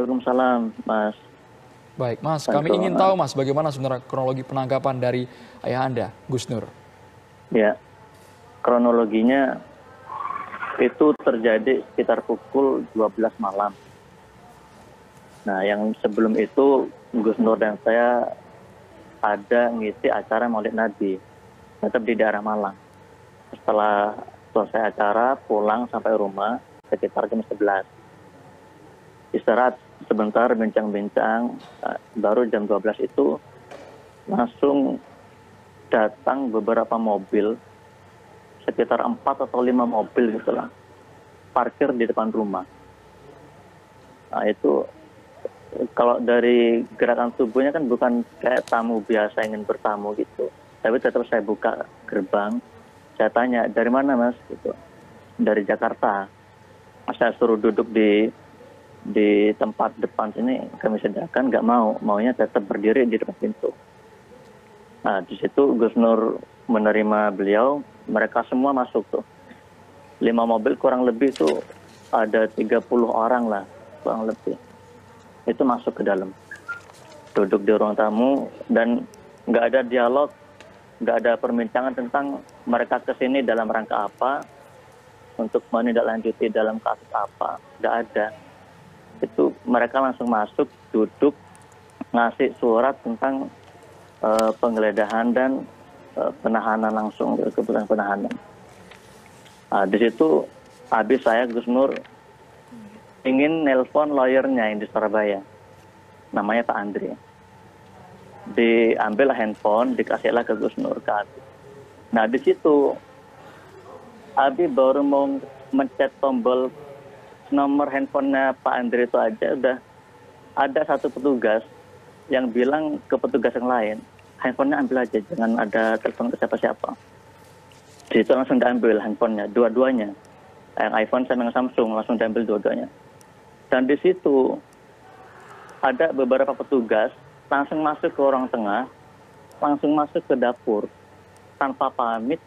Waalaikumsalam, Mas. Baik, Mas, Mas kami ingin tahu, Mas, bagaimana sebenarnya kronologi penangkapan dari ayah Anda, Gus Nur? Ya, kronologinya itu terjadi sekitar pukul 12 malam. Nah, yang sebelum itu Gus Nur dan saya ada ngisi acara Maulid Nabi, tetap di daerah Malang. Setelah selesai acara, pulang sampai rumah sekitar jam 11. Istirahat sebentar, bincang-bincang, baru jam 12 itu langsung datang beberapa mobil, sekitar 4 atau 5 mobil gitu lah, parkir di depan rumah. Nah itu kalau dari gerakan tubuhnya kan bukan kayak tamu biasa ingin bertamu gitu. Tapi tetap saya buka gerbang, saya tanya, dari mana Mas? Gitu. Dari Jakarta. Saya suruh duduk di tempat depan sini, kami sediakan, nggak mau. Maunya tetap berdiri di depan pintu. Nah, di situ Gus Nur menerima beliau, mereka semua masuk tuh. 5 mobil kurang lebih tuh ada 30 orang lah, kurang lebih. Itu masuk ke dalam. Duduk di ruang tamu dan nggak ada dialog, nggak ada perbincangan tentang mereka kesini dalam rangka apa, untuk menindaklanjuti dalam kasus apa, nggak ada. Itu mereka langsung masuk, duduk, ngasih surat tentang penggeledahan dan penahanan langsung, keputusan penahanan. Nah, di situ habis saya Gus Nur ingin nelpon lawyernya yang di Surabaya, namanya Pak Andri. Diambil handphone, dikasihlah ke Gus Nur, ke Abi. Nah di situ Abi baru mau mencet tombol nomor handphonenya Pak Andri itu aja, udah ada satu petugas yang bilang ke petugas yang lain, handphonenya ambil aja, jangan ada telepon ke siapa-siapa. Di situ langsung diambil handphonenya, dua-duanya. Yang iPhone sama yang Samsung langsung diambil dua-duanya. Dan di situ ada beberapa petugas langsung masuk ke ruang tengah, langsung masuk ke dapur, tanpa pamit,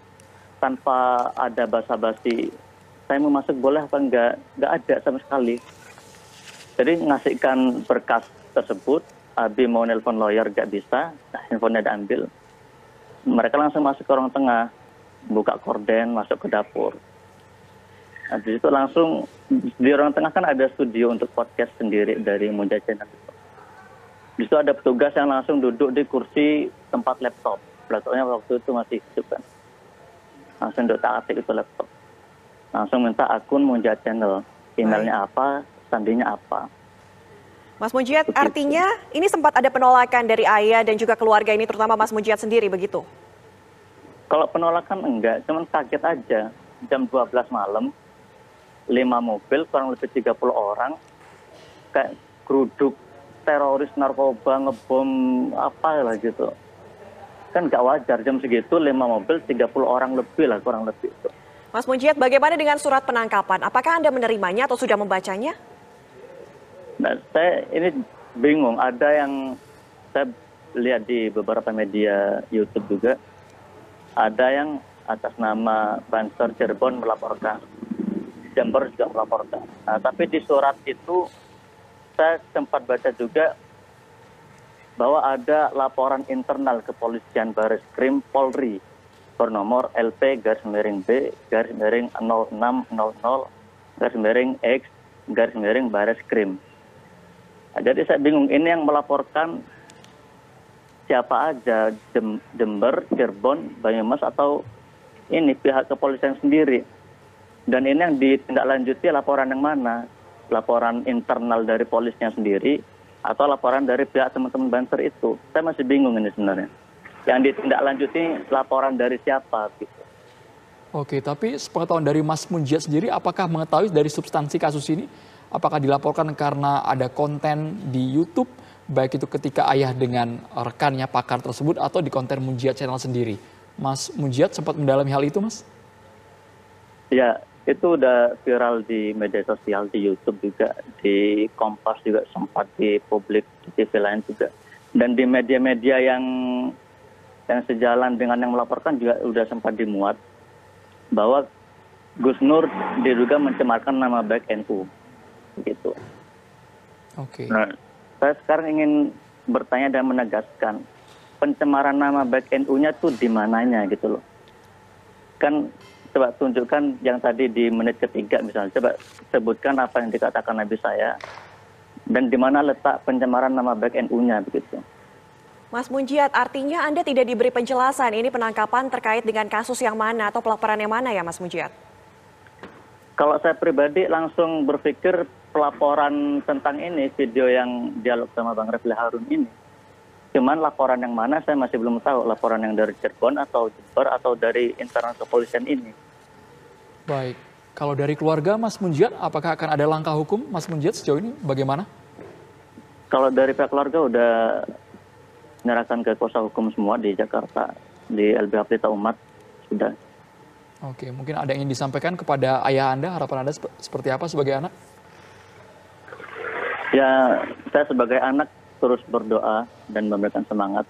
tanpa ada basa-basi. Saya mau masuk boleh apa enggak? Enggak ada sama sekali. Jadi ngasihkan berkas tersebut, Abi mau nelpon lawyer nggak bisa, handphonenya diambil. Mereka langsung masuk ke ruang tengah, buka korden, masuk ke dapur. Nah, di situ langsung di ruang tengah kan ada studio untuk podcast sendiri dari Munja Channel. Di situ ada petugas yang langsung duduk di kursi tempat laptop. Laptopnya waktu itu masih hidup kan. Langsung dotak-atik itu laptop. Langsung minta akun Munja Channel, emailnya apa, sandinya apa. Mas Mujiyat, artinya ini sempat ada penolakan dari ayah dan juga keluarga ini, terutama Mas Mujiyat sendiri, begitu? Kalau penolakan enggak, cuman kaget aja. Jam 12 malam, 5 mobil, kurang lebih 30 orang, kayak geruduk teroris narkoba, ngebom, apa lah gitu. Kan nggak wajar, jam segitu 5 mobil, 30 orang lebih lah, kurang lebih itu. Mas Mujiyat, bagaimana dengan surat penangkapan? Apakah Anda menerimanya atau sudah membacanya? Nah, saya ini bingung. Ada yang saya lihat di beberapa media YouTube juga, ada yang atas nama Banser Cirebon melaporkan, Jember juga melaporkan. Nah, tapi di surat itu saya sempat baca juga bahwa ada laporan internal kepolisian Bareskrim Polri bernomor LP-0600-X-Bareskrim. Nah, jadi saya bingung, ini yang melaporkan siapa aja, Jember, Cirebon, Banyumas, atau ini pihak kepolisian sendiri. Dan ini yang ditindaklanjuti laporan yang mana? Laporan internal dari polisnya sendiri atau laporan dari pihak teman-teman Banser itu? Saya masih bingung ini sebenarnya. Yang ditindaklanjuti laporan dari siapa gitu. Oke, tapi sepengetahuan dari Mas Mujiyat sendiri, apakah mengetahui dari substansi kasus ini? Apakah dilaporkan karena ada konten di YouTube, baik itu ketika ayah dengan rekannya pakar tersebut atau di konten Mujiyat Channel sendiri? Mas Mujiyat sempat mendalami hal itu, Mas? Ya, itu udah viral di media sosial, di YouTube juga, di Kompas juga sempat, di publik, di TV lain juga. Dan di media-media yang sejalan dengan yang melaporkan juga udah sempat dimuat bahwa Gus Nur diduga mencemarkan nama baik NU. Gitu. Oke. Nah, saya sekarang ingin bertanya dan menegaskan, pencemaran nama baik NU-nya tuh di mananya gitu loh. Kan coba tunjukkan yang tadi di menit ketiga misalnya, coba sebutkan apa yang dikatakan Nabi saya, dan di mana letak pencemaran nama baik NU-nya begitu. Mas Munjiat, artinya Anda tidak diberi penjelasan ini penangkapan terkait dengan kasus yang mana atau pelaporan yang mana ya Mas Munjiat? Kalau saya pribadi langsung berpikir pelaporan tentang ini, video yang dialog sama Bang Refli Harun ini. Cuman laporan yang mana saya masih belum tahu, laporan yang dari Cirebon atau Jember atau dari internal kepolisian ini. Baik. Kalau dari keluarga Mas Munjiat, apakah akan ada langkah hukum Mas Munjiat sejauh ini bagaimana? Kalau dari pihak keluarga udah menyerahkan ke kuasa hukum semua di Jakarta, di LBH Pelita Umat, sudah. Oke, mungkin ada yang ingin disampaikan kepada ayah Anda, harapan Anda seperti apa sebagai anak? Ya, saya sebagai anak terus berdoa dan memberikan semangat